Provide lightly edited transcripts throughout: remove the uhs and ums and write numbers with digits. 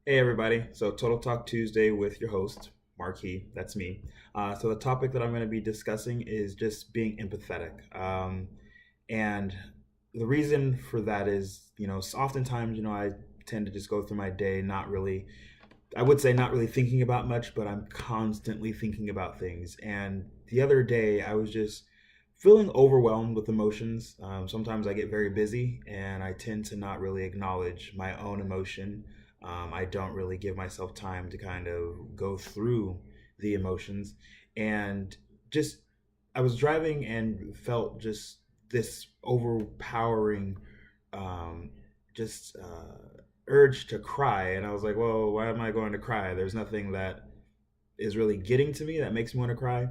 Hey everybody, so Total Talk Tuesday with your host, Marquis, that's me. So the topic that I'm going to be discussing is just being empathetic. And the reason for that is, oftentimes, I tend to just go through my day not really, I would say not really thinking about much, but I'm constantly thinking about things. And the other day, I was just feeling overwhelmed with emotions. Sometimes I get very busy and I tend to not really acknowledge my own emotion. I don't really give myself time to kind of go through the emotions. And just, I was driving and felt just this overpowering, um, just urge to cry. And I was like, well, why am I going to cry? There's nothing that is really getting to me that makes me want to cry.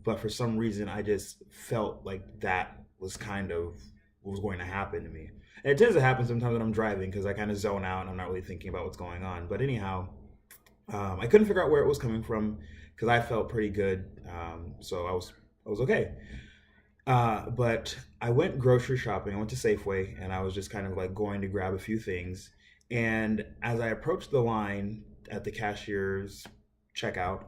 But for some reason, I just felt like that was kind of what was going to happen to me. And it tends to happen sometimes when I'm driving because I kind of zone out and I'm not really thinking about what's going on. But anyhow, I couldn't figure out where it was coming from because I felt pretty good. So I was okay. But I went grocery shopping. I went to Safeway and I was just kind of like going to grab a few things. And as I approached the line at the cashier's checkout,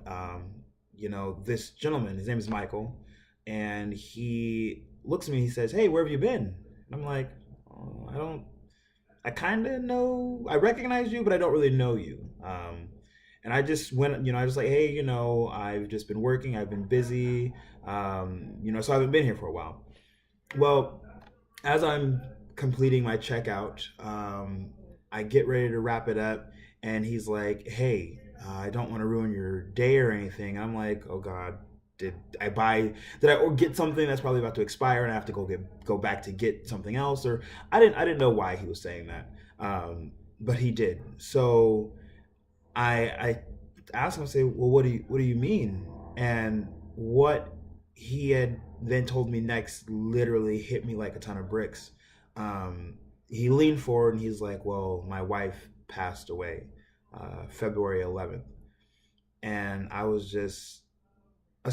this gentleman, his name is Michael, and he looks at me. He says, "Hey, where have you been?" And I'm like, "Oh, I don't. I kind of know. I recognize you, but I don't really know you." And I just went, I was like, "Hey, I've just been working. I've been busy. So I haven't been here for a while." Well, as I'm completing my checkout, I get ready to wrap it up, and he's like, "Hey, I don't want to ruin your day or anything." I'm like, "Oh God, did I buy? Did I or get something that's probably about to expire, and I have to go back to get something else?" Or I didn't know why he was saying that, but he did. So I asked him, I say, "Well, what do you mean?" And what he had then told me next literally hit me like a ton of bricks. He leaned forward and he's like, "Well, my wife passed away February 11th," and I was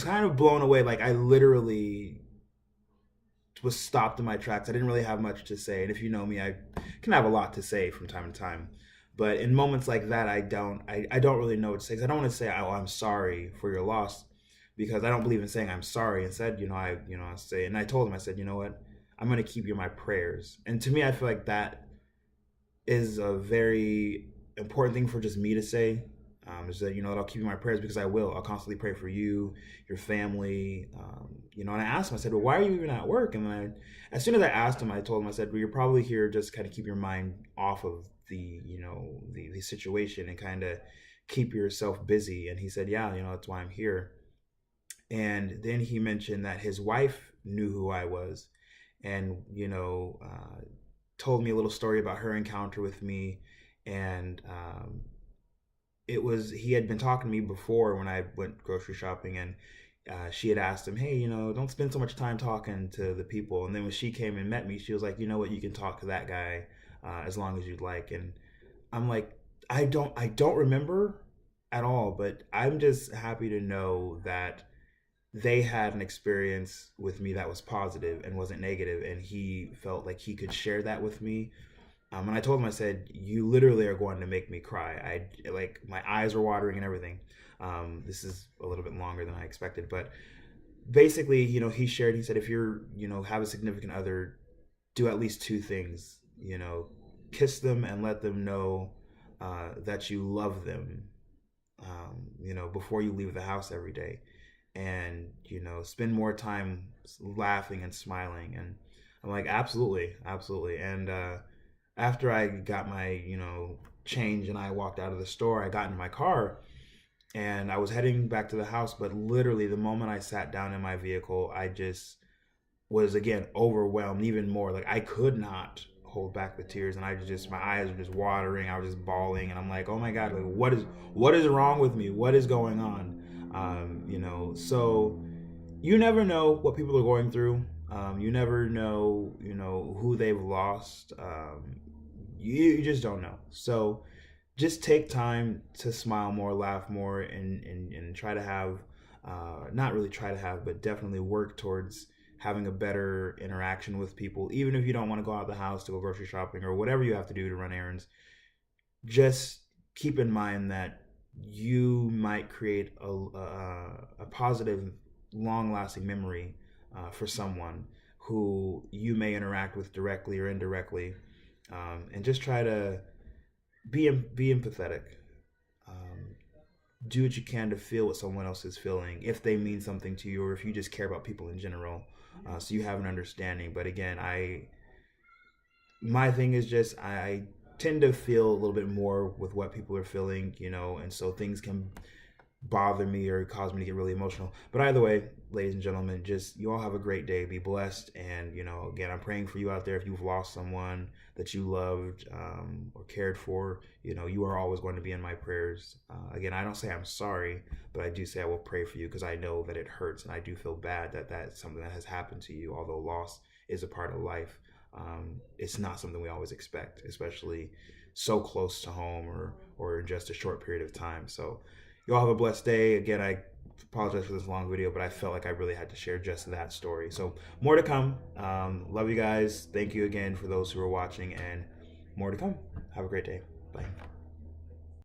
kind of blown away. Like I literally was stopped in my tracks. I didn't really have much to say, and if you know me, I can have a lot to say from time to time. But in moments like that, I don't really know what to say. 'Cause I don't want to say, "Oh, I'm sorry for your loss," because I don't believe in saying I'm sorry. Instead, I say, and I told him, I said, "You know what? I'm gonna keep you in my prayers." And to me, I feel like that is a very important thing for just me to say. Is that I'll keep you in my prayers because I will. I'll constantly pray for you, your family. And I asked him. I said, "Well, why are you even at work?" And then as soon as I asked him, I told him, I said, "Well, you're probably here just kind of keep your mind off of the situation and kind of keep yourself busy." And he said, "Yeah, that's why I'm here." And then he mentioned that his wife knew who I was, and told me a little story about her encounter with me, and it was he had been talking to me before when I went grocery shopping, and she had asked him, "Hey, don't spend so much time talking to the people." And then when she came and met me, she was like, "You know what? You can talk to that guy as long as you'd like." And I'm like, I don't remember at all, but I'm just happy to know that they had an experience with me that was positive and wasn't negative, and he felt like he could share that with me. And I told him, I said, "You literally are going to make me cry." I like my eyes are watering and everything. This is a little bit longer than I expected, but basically, he shared. He said, if have a significant other, do at least two things. Kiss them and let them know that you love them. Before you leave the house every day, and spend more time laughing and smiling. And I'm like, absolutely, absolutely. And after I got my change and I walked out of the store, I got in my car and I was heading back to the house. But literally, the moment I sat down in my vehicle, I just was again overwhelmed even more. Like I could not hold back the tears, and my eyes were just watering. I was just bawling, and I'm like, "Oh my God, like what is wrong with me? What is going on?" So you never know what people are going through. You never know, who they've lost. You just don't know. So just take time to smile more, laugh more, and try to have, not really try to have, but definitely work towards having a better interaction with people. Even if you don't want to go out of the house to go grocery shopping or whatever you have to do to run errands, just keep in mind that you might create a positive, long lasting memory for someone who you may interact with directly or indirectly, and just try to be empathetic. Um, do what you can to feel what someone else is feeling, if they mean something to you, or if you just care about people in general, so you have an understanding. But again, my thing is just I tend to feel a little bit more with what people are feeling, and so things can bother me or cause me to get really emotional. But either way, ladies and gentlemen, just you all have a great day. Be blessed. And, again, I'm praying for you out there. If you've lost someone that you loved, or cared for, you are always going to be in my prayers. Again, I don't say I'm sorry, but I do say I will pray for you, because I know that it hurts, and I do feel bad that that's something that has happened to you. Although loss is a part of life, it's not something we always expect, especially so close to home, or in just a short period of time. So you all have a blessed day. Again, I apologize for this long video, but I felt like I really had to share just that story. So more to come. Love you guys. Thank you again for those who are watching, and more to come. Have a great day. Bye.